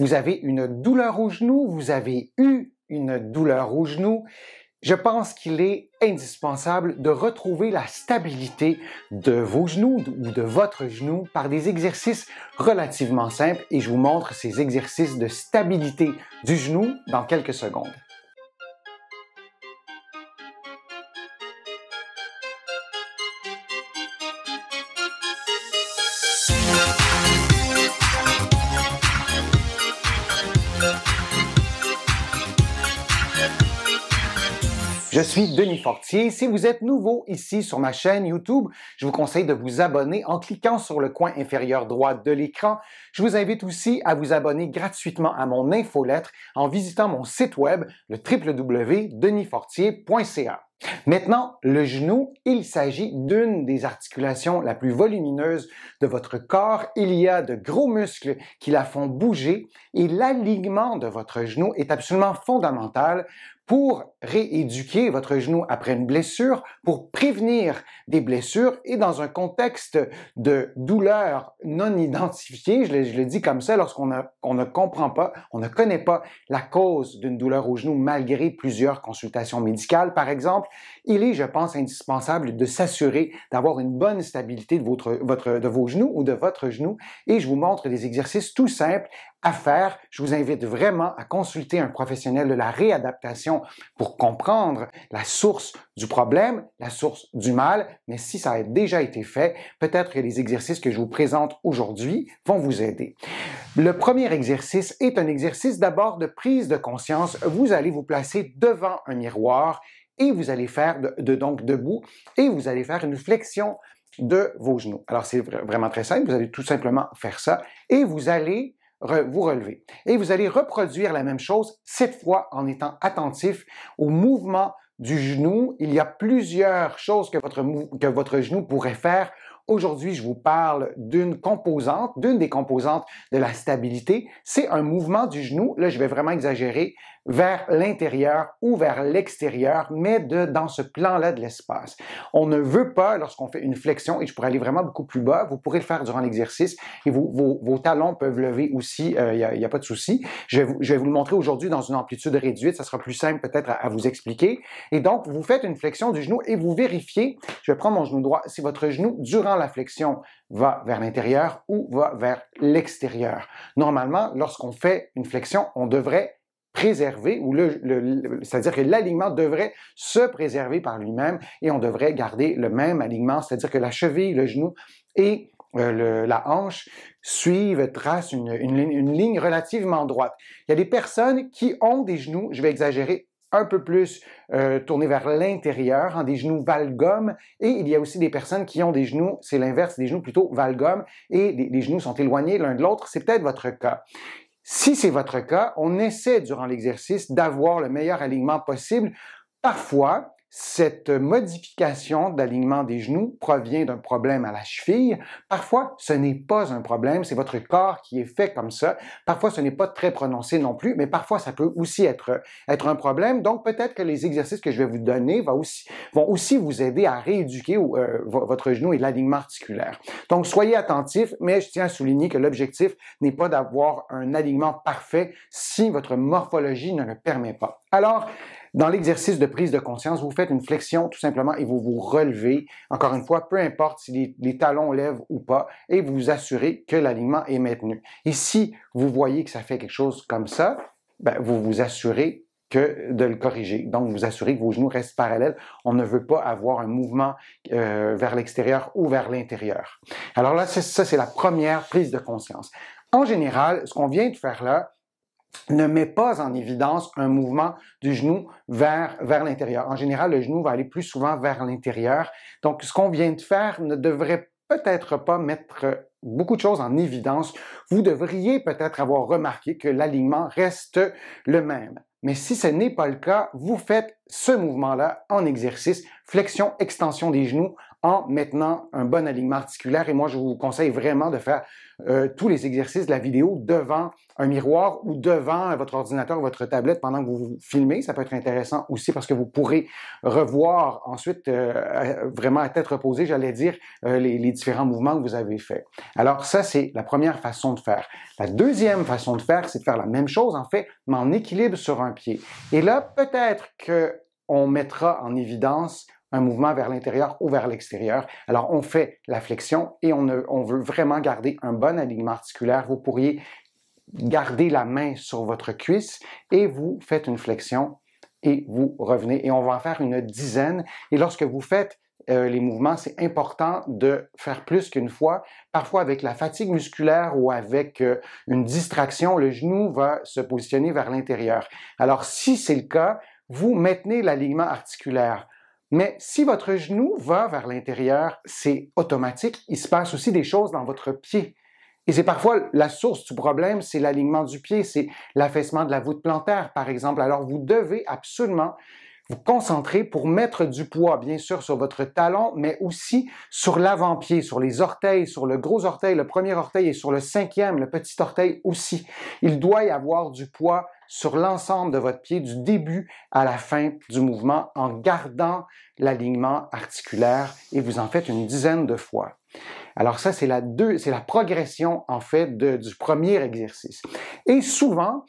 Vous avez une douleur au genou, vous avez eu une douleur au genou. Je pense qu'il est indispensable de retrouver la stabilité de vos genoux ou de votre genou par des exercices relativement simples et je vous montre ces exercices de stabilité du genou dans quelques secondes. Je suis Denis Fortier. Si vous êtes nouveau ici sur ma chaîne YouTube, je vous conseille de vous abonner en cliquant sur le coin inférieur droit de l'écran. Je vous invite aussi à vous abonner gratuitement à mon infolettre en visitant mon site web, le www.denisfortier.ca. Maintenant, le genou, il s'agit d'une des articulations la plus volumineuse de votre corps. Il y a de gros muscles qui la font bouger et l'alignement de votre genou est absolument fondamental pour rééduquer votre genou après une blessure, pour prévenir des blessures et dans un contexte de douleur non identifiée, je le dis comme ça, lorsqu'on ne comprend pas, on ne connaît pas la cause d'une douleur au genou malgré plusieurs consultations médicales, par exemple, il est, je pense, indispensable de s'assurer d'avoir une bonne stabilité de vos genoux ou de votre genou et je vous montre des exercices tout simples à faire. Je vous invite vraiment à consulter un professionnel de la réadaptation pour comprendre la source du problème, la source du mal, mais si ça a déjà été fait, peut-être que les exercices que je vous présente aujourd'hui vont vous aider. Le premier exercice est un exercice d'abord de prise de conscience. Vous allez vous placer devant un miroir et vous allez faire donc debout et vous allez faire une flexion de vos genoux. Alors c'est vraiment très simple, vous allez tout simplement faire ça et vous allez vous relever. Et vous allez reproduire la même chose, cette fois en étant attentif au mouvement du genou. Il y a plusieurs choses que votre genou pourrait faire. Aujourd'hui, je vous parle d'une des composantes de la stabilité. C'est un mouvement du genou, là je vais vraiment exagérer, vers l'intérieur ou vers l'extérieur, mais dans ce plan-là de l'espace. On ne veut pas, lorsqu'on fait une flexion, et je pourrais aller vraiment beaucoup plus bas, vous pourrez le faire durant l'exercice, et vos talons peuvent lever aussi, il y a pas de souci. Je vais vous le montrer aujourd'hui dans une amplitude réduite, ça sera plus simple peut-être à vous expliquer. Et donc, vous faites une flexion du genou et vous vérifiez, je vais prendre mon genou droit, si votre genou, durant la flexion, va vers l'intérieur ou va vers l'extérieur. Normalement, lorsqu'on fait une flexion, on devrait préserver, ou c'est-à-dire que l'alignement devrait se préserver par lui-même et on devrait garder le même alignement, c'est-à-dire que la cheville, le genou et la hanche tracent une ligne relativement droite. Il y a des personnes qui ont des genoux, je vais exagérer, un peu plus tournés vers l'intérieur, des genoux valgum, et il y a aussi des personnes qui ont des genoux, c'est l'inverse, des genoux plutôt valgum, et les genoux sont éloignés l'un de l'autre, c'est peut-être votre cas. Si c'est votre cas, on essaie durant l'exercice d'avoir le meilleur alignement possible. Parfois, cette modification d'alignement des genoux provient d'un problème à la cheville. Parfois, ce n'est pas un problème, c'est votre corps qui est fait comme ça. Parfois, ce n'est pas très prononcé non plus, mais parfois, ça peut aussi être un problème. Donc, peut-être que les exercices que je vais vous donner vont aussi vous aider à rééduquer votre genou et l'alignement articulaire. Donc, soyez attentifs, mais je tiens à souligner que l'objectif n'est pas d'avoir un alignement parfait si votre morphologie ne le permet pas. Alors, dans l'exercice de prise de conscience, vous faites une flexion tout simplement et vous vous relevez. Encore une fois, peu importe si les talons lèvent ou pas, et vous vous assurez que l'alignement est maintenu. Et si vous voyez que ça fait quelque chose comme ça, vous vous assurez de le corriger. Donc, vous vous assurez que vos genoux restent parallèles. On ne veut pas avoir un mouvement vers l'extérieur ou vers l'intérieur. Alors là, ça, c'est la première prise de conscience. En général, ce qu'on vient de faire là, ne met pas en évidence un mouvement du genou vers l'intérieur. En général, le genou va aller plus souvent vers l'intérieur. Donc, ce qu'on vient de faire ne devrait peut-être pas mettre beaucoup de choses en évidence. Vous devriez peut-être avoir remarqué que l'alignement reste le même. Mais si ce n'est pas le cas, vous faites ce mouvement-là en exercice, flexion, extension des genoux en maintenant un bon alignement articulaire. Et moi, je vous conseille vraiment de faire tous les exercices de la vidéo devant un miroir ou devant votre ordinateur ou votre tablette pendant que vous vous filmez. Ça peut être intéressant aussi parce que vous pourrez revoir ensuite, vraiment à tête reposée, j'allais dire, les différents mouvements que vous avez faits. Alors ça, c'est la première façon de faire. La deuxième façon de faire, c'est de faire la même chose, en fait, mais en équilibre sur un pied. Et là, peut-être qu'on mettra en évidence un mouvement vers l'intérieur ou vers l'extérieur. Alors, on fait la flexion et on veut vraiment garder un bon alignement articulaire. Vous pourriez garder la main sur votre cuisse et vous faites une flexion et vous revenez. Et on va en faire une dizaine. Et lorsque vous faites les mouvements, c'est important de faire plus qu'une fois. Parfois, avec la fatigue musculaire ou avec une distraction, le genou va se positionner vers l'intérieur. Alors, si c'est le cas, vous maintenez l'alignement articulaire. Mais si votre genou va vers l'intérieur, c'est automatique. Il se passe aussi des choses dans votre pied. Et c'est parfois la source du problème, c'est l'alignement du pied, c'est l'affaissement de la voûte plantaire, par exemple. Alors, vous devez absolument vous concentrer pour mettre du poids, bien sûr, sur votre talon, mais aussi sur l'avant-pied, sur les orteils, sur le gros orteil, le premier orteil et sur le cinquième, le petit orteil aussi. Il doit y avoir du poids sur l'ensemble de votre pied du début à la fin du mouvement en gardant l'alignement articulaire et vous en faites une dizaine de fois. Alors ça, c'est la progression en fait du premier exercice. Et souvent,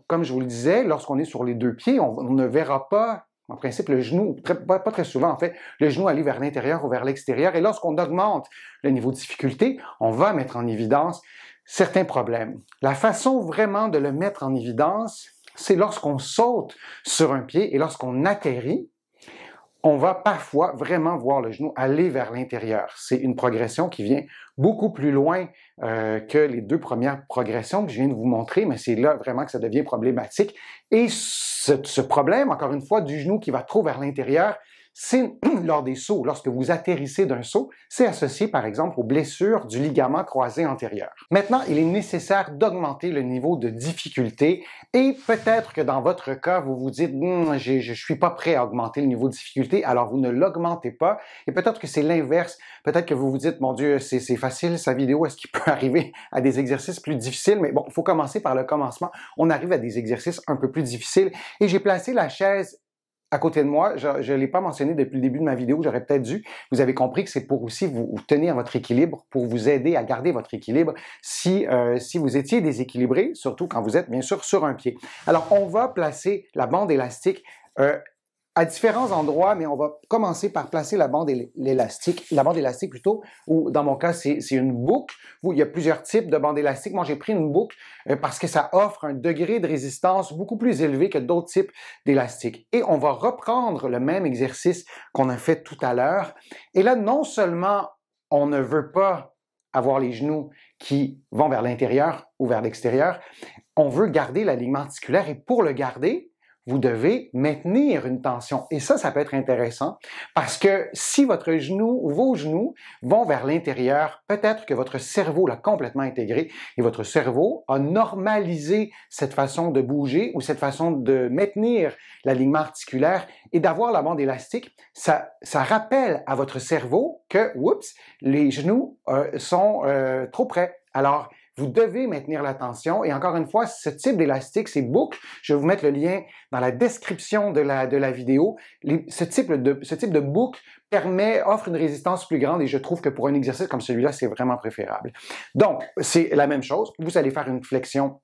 comme je vous le disais, lorsqu'on est sur les deux pieds, on ne verra pas en principe, le genou, pas très souvent en fait, le genou aller vers l'intérieur ou vers l'extérieur. Et lorsqu'on augmente le niveau de difficulté, on va mettre en évidence certains problèmes. La façon vraiment de le mettre en évidence, c'est lorsqu'on saute sur un pied et lorsqu'on atterrit, on va parfois vraiment voir le genou aller vers l'intérieur. C'est une progression qui vient beaucoup plus loin que les deux premières progressions que je viens de vous montrer, mais c'est là vraiment que ça devient problématique. Et ce problème, encore une fois, du genou qui va trop vers l'intérieur, c'est lors des sauts. Lorsque vous atterrissez d'un saut, c'est associé par exemple aux blessures du ligament croisé antérieur. Maintenant, il est nécessaire d'augmenter le niveau de difficulté et peut-être que dans votre cas, vous vous dites je suis pas prêt à augmenter le niveau de difficulté, alors vous ne l'augmentez pas. Et peut-être que c'est l'inverse. Peut-être que vous vous dites mon Dieu, c'est facile sa vidéo, est-ce qu'il peut arriver à des exercices plus difficiles? Mais bon, il faut commencer par le commencement. On arrive à des exercices un peu plus difficiles et j'ai placé la chaise à côté de moi. Je ne l'ai pas mentionné depuis le début de ma vidéo, j'aurais peut-être dû. Vous avez compris que c'est pour aussi vous tenir votre équilibre, pour vous aider à garder votre équilibre si vous étiez déséquilibré, surtout quand vous êtes bien sûr sur un pied. Alors, on va placer la bande élastique à différents endroits, mais on va commencer par placer la bande élastique plutôt, ou dans mon cas, c'est une boucle. Il y a plusieurs types de bandes élastiques. Moi, j'ai pris une boucle parce que ça offre un degré de résistance beaucoup plus élevé que d'autres types d'élastiques. Et on va reprendre le même exercice qu'on a fait tout à l'heure. Et là, non seulement on ne veut pas avoir les genoux qui vont vers l'intérieur ou vers l'extérieur, on veut garder l'alignement articulaire et pour le garder, vous devez maintenir une tension. Et ça peut être intéressant parce que si votre genou ou vos genoux vont vers l'intérieur, peut-être que votre cerveau l'a complètement intégré et votre cerveau a normalisé cette façon de bouger ou cette façon de maintenir l'alignement articulaire et d'avoir la bande élastique. Ça rappelle à votre cerveau que, oups, les genoux sont trop près. Alors, vous devez maintenir la tension et encore une fois, ce type d'élastique, ces boucles, je vais vous mettre le lien dans la description de la vidéo. Ce type de boucle offre une résistance plus grande et je trouve que pour un exercice comme celui-là, c'est vraiment préférable. Donc, c'est la même chose. Vous allez faire une flexion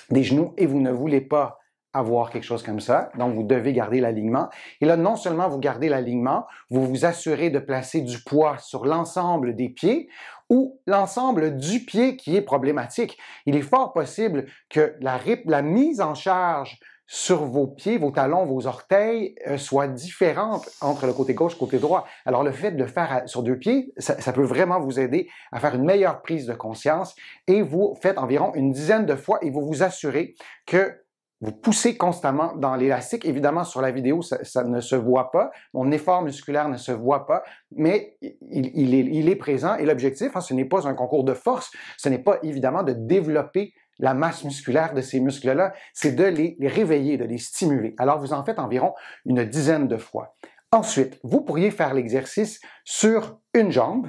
des genoux et vous ne voulez pas avoir quelque chose comme ça. Donc, vous devez garder l'alignement. Et là, non seulement vous gardez l'alignement, vous vous assurez de placer du poids sur l'ensemble des pieds ou l'ensemble du pied qui est problématique. Il est fort possible que la mise en charge sur vos pieds, vos talons, vos orteils soit différente entre le côté gauche et le côté droit. Alors, le fait de le faire sur deux pieds, ça peut vraiment vous aider à faire une meilleure prise de conscience et vous faites environ une dizaine de fois et vous vous assurez que vous poussez constamment dans l'élastique. Évidemment, sur la vidéo, ça ne se voit pas. Mon effort musculaire ne se voit pas, mais il est présent. Et l'objectif, ce n'est pas un concours de force. Ce n'est pas évidemment de développer la masse musculaire de ces muscles-là. C'est de les réveiller, de les stimuler. Alors, vous en faites environ une dizaine de fois. Ensuite, vous pourriez faire l'exercice sur une jambe.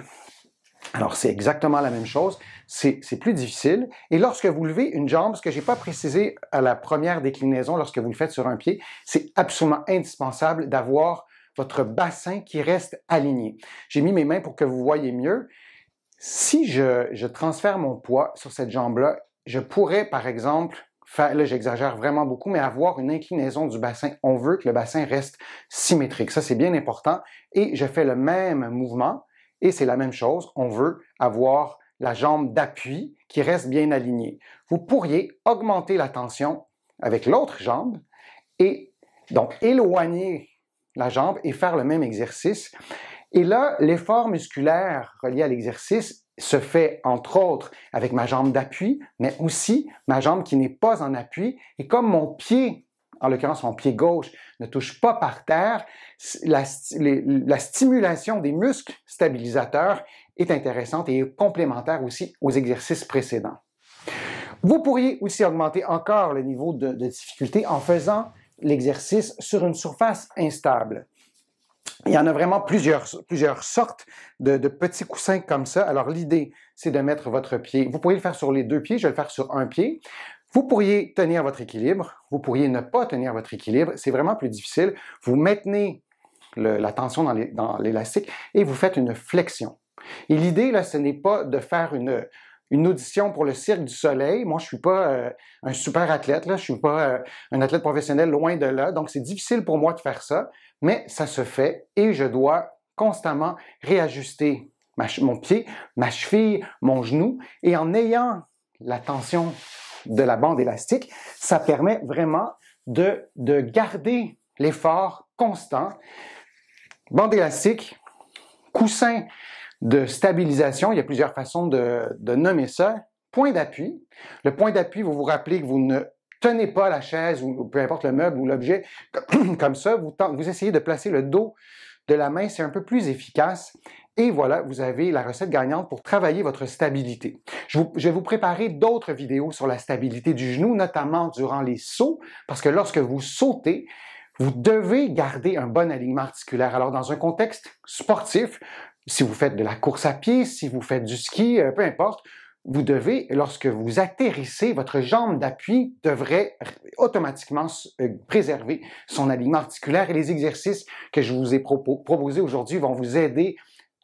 Alors, c'est exactement la même chose, c'est plus difficile. Et lorsque vous levez une jambe, ce que je n'ai pas précisé à la première déclinaison, lorsque vous le faites sur un pied, c'est absolument indispensable d'avoir votre bassin qui reste aligné. J'ai mis mes mains pour que vous voyez mieux. Si je transfère mon poids sur cette jambe-là, je pourrais, par exemple, là j'exagère vraiment beaucoup, mais avoir une inclinaison du bassin. On veut que le bassin reste symétrique. Ça, c'est bien important. Et je fais le même mouvement et c'est la même chose. On veut avoir la jambe d'appui qui reste bien alignée. Vous pourriez augmenter la tension avec l'autre jambe et donc éloigner la jambe et faire le même exercice. Et là, l'effort musculaire relié à l'exercice se fait entre autres avec ma jambe d'appui, mais aussi ma jambe qui n'est pas en appui. Et comme mon pied, en l'occurrence mon pied gauche, ne touche pas par terre, la stimulation des muscles stabilisateurs est intéressante et est complémentaire aussi aux exercices précédents. Vous pourriez aussi augmenter encore le niveau de difficulté en faisant l'exercice sur une surface instable. Il y en a vraiment plusieurs sortes de petits coussins comme ça. Alors, l'idée, c'est de mettre votre pied. Vous pourriez le faire sur les deux pieds, je vais le faire sur un pied. Vous pourriez tenir votre équilibre, vous pourriez ne pas tenir votre équilibre. C'est vraiment plus difficile. Vous maintenez la tension dans l'élastique et vous faites une flexion. Et l'idée, là, ce n'est pas de faire une audition pour le Cirque du Soleil. Moi, je suis pas un super athlète, là. Je suis pas un athlète professionnel, loin de là. Donc, c'est difficile pour moi de faire ça, mais ça se fait et je dois constamment réajuster mon pied, ma cheville, mon genou. Et en ayant la tension de la bande élastique, ça permet vraiment de garder l'effort constant. Bande élastique, coussin de stabilisation, il y a plusieurs façons de nommer ça. Point d'appui. Le point d'appui, vous vous rappelez que vous ne tenez pas la chaise ou peu importe le meuble ou l'objet comme ça. Vous essayez de placer le dos de la main, c'est un peu plus efficace. Et voilà, vous avez la recette gagnante pour travailler votre stabilité. Je vais vous préparer d'autres vidéos sur la stabilité du genou, notamment durant les sauts, parce que lorsque vous sautez, vous devez garder un bon alignement articulaire. Alors, dans un contexte sportif, si vous faites de la course à pied, si vous faites du ski, peu importe, vous devez, lorsque vous atterrissez, votre jambe d'appui devrait automatiquement préserver son alignement articulaire et les exercices que je vous ai proposés aujourd'hui vont vous aider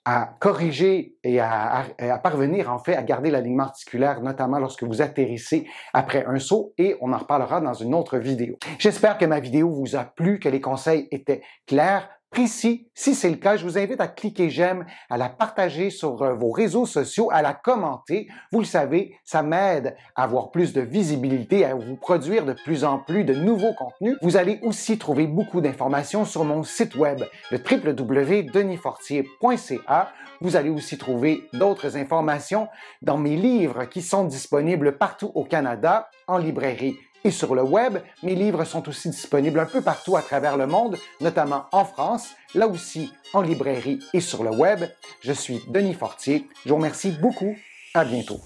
à corriger et à parvenir en fait à garder l'alignement articulaire, notamment lorsque vous atterrissez après un saut et on en reparlera dans une autre vidéo. J'espère que ma vidéo vous a plu, que les conseils étaient clairs, précis. Si c'est le cas, je vous invite à cliquer j'aime, à la partager sur vos réseaux sociaux, à la commenter. Vous le savez, ça m'aide à avoir plus de visibilité, à vous produire de plus en plus de nouveaux contenus. Vous allez aussi trouver beaucoup d'informations sur mon site web, le www.denisfortier.ca. Vous allez aussi trouver d'autres informations dans mes livres qui sont disponibles partout au Canada, en librairie et sur le web. Mes livres sont aussi disponibles un peu partout à travers le monde, notamment en France, là aussi en librairie et sur le web. Je suis Denis Fortier. Je vous remercie beaucoup. À bientôt.